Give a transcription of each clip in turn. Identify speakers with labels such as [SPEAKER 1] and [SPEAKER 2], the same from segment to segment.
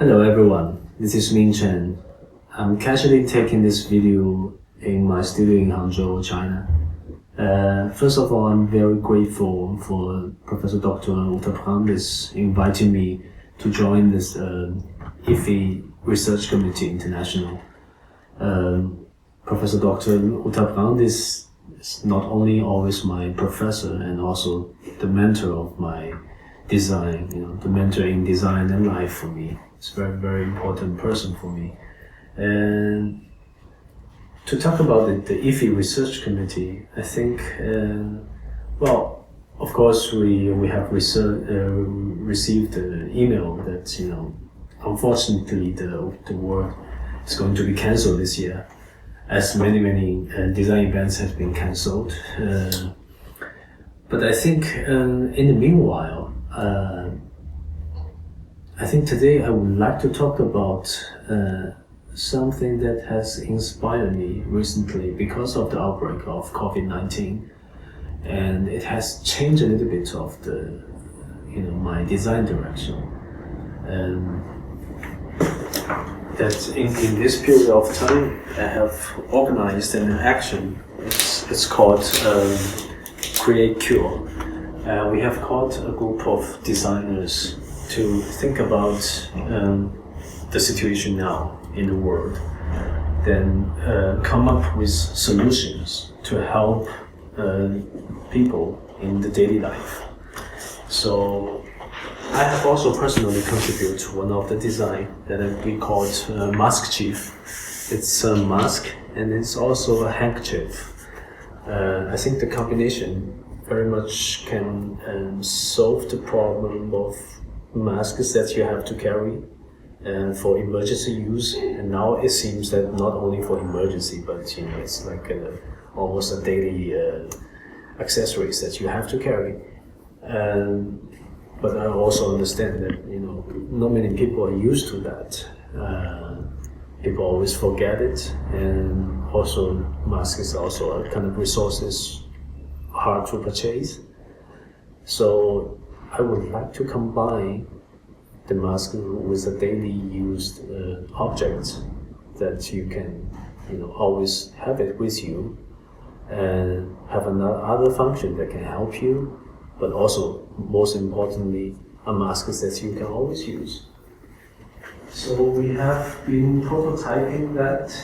[SPEAKER 1] Hello everyone, this is Min Chen. I'm casually taking this video in my studio in Hangzhou, China. First of all, I'm very grateful for Professor Dr. Uttaprandis inviting me to join this iphi Research Committee International. Professor Dr. Uttaprandis is not only always my professor and also the mentor of my design, the mentor in design and life for me. It's a very, very important person for me. And to talk about the iphi Research Committee, I think, well, of course, we have received an email that, unfortunately, the work is going to be cancelled this year, as many design events have been cancelled. But I think, in the meanwhile, I think today I would like to talk about something that has inspired me recently because of the outbreak of COVID-19, and it has changed a little bit of the, my design direction. And that in this period of time, I have organized an action. It's called Create Cure. We have called a group of designers to think about the situation now in the world, then come up with solutions to help people in the daily life. So I have also personally contributed to one of the design that we called Mask Chief. It's a mask and it's also a handkerchief. I think the combination very much can solve the problem of masks that you have to carry for emergency use. And now it seems that not only for emergency, but it's like almost a daily accessories that you have to carry. But I also understand that not many people are used to that. People always forget it, and also mask is also a kind of resources hard to purchase. So I would like to combine the mask with a daily used object that you can always have it with you and have another function that can help you, but also most importantly a mask that you can always use. So we have been prototyping that.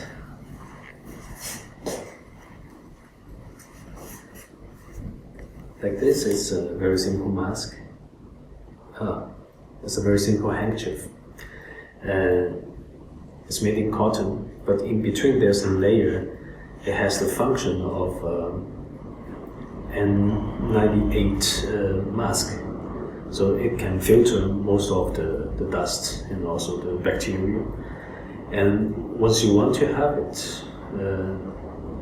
[SPEAKER 1] Like this, it's a very simple mask. It's a very simple handkerchief. It's made in cotton, but in between there's a layer. It has the function of N98 mask. So it can filter most of the dust and also the bacteria. And once you want to have it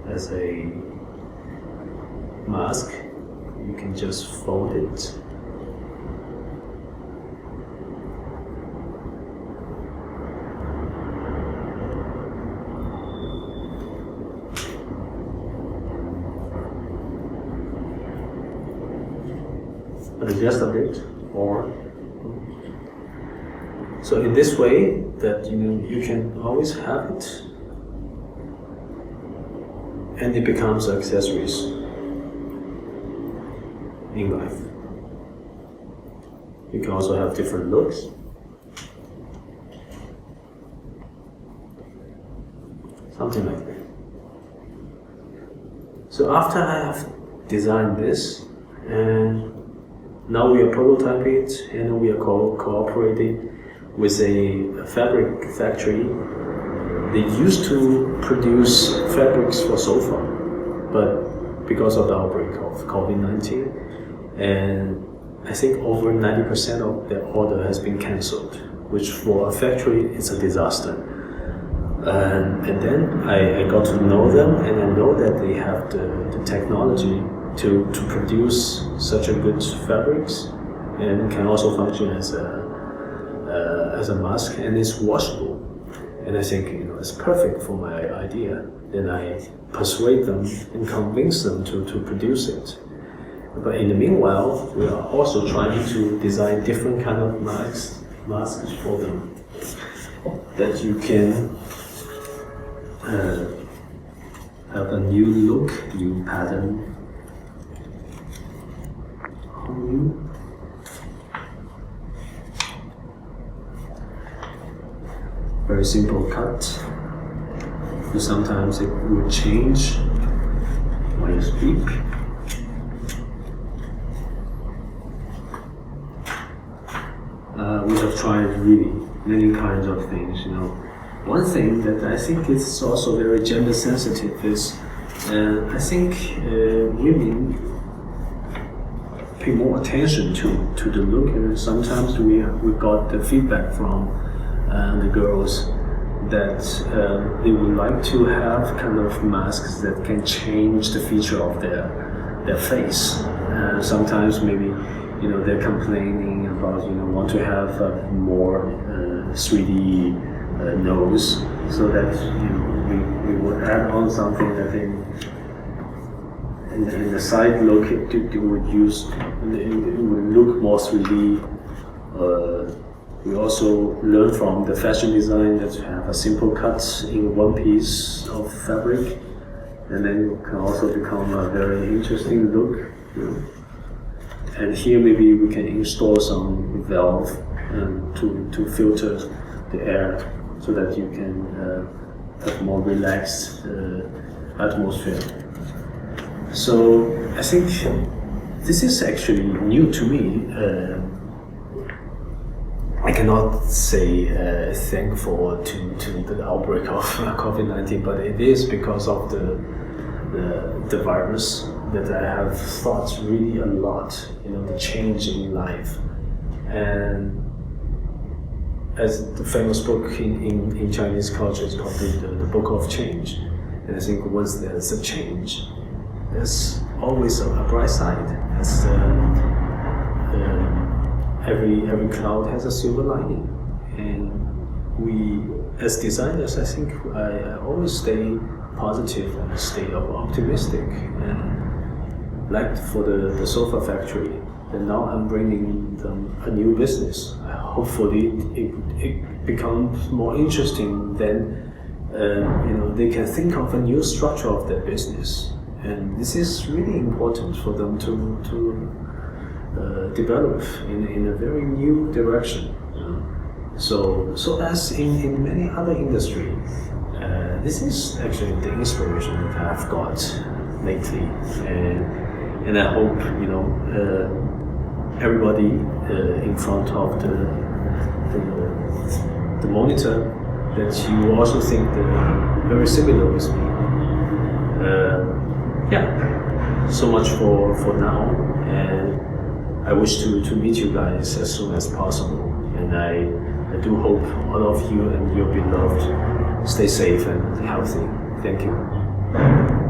[SPEAKER 1] as a mask, you can just fold it. Adjust a bit, or so in this way that you can always have it, and it becomes accessories in life. You can also have different looks. Something like that. So after I have designed this, and now we are prototyping it, and we are cooperating with a fabric factory. They used to produce fabrics for sofa, but because of the outbreak of COVID-19, and I think over 90% of the order has been cancelled, which for a factory is a disaster. And then I got to know them, and I know that they have the technology to produce such a good fabrics, and can also function as a mask, and it's washable. And I think it's perfect for my idea. Then I persuade them and convince them to produce it. But in the meanwhile, we are also trying to design different kind of masks for them. that you can have a new look, new pattern on you. Very simple cut. Sometimes it will change when you speak. We have tried really many kinds of things, you know. One thing that I think is also very gender sensitive is I think women pay more attention to the look, and sometimes we got the feedback from the girls that they would like to have kind of masks that can change the feature of their face. Sometimes maybe, you know, they're complaining about, you know, want to have a more 3D nose, so that, you know, we would add on something that in the side look it would look more 3D. We also learn from the fashion design that you have a simple cut in one piece of fabric, and then it can also become a very interesting look. You know. And here maybe we can install some valve to filter the air, so that you can have more relaxed atmosphere. So I think this is actually new to me. I cannot say thankful to the outbreak of COVID-19, but it is because of the virus that I have thought really a lot, you know, the change in life. And as the famous book in Chinese culture is called the Book of Change. And I think once there's a change, there's always a bright side. As every cloud has a silver lining, and we as designers, I think I always stay positive and stay optimistic. And like for the sofa factory, and now I'm bringing them a new business. Hopefully it becomes more interesting. Then you know, they can think of a new structure of their business, and this is really important for them to develop in a very new direction. So as in many other industries, this is actually the inspiration that I've got lately, and I hope, you know, everybody in front of the monitor, that you also think that very similar with me. Yeah, so much for now, and I wish to meet you guys as soon as possible, and I do hope all of you and your beloved stay safe and healthy. Thank you.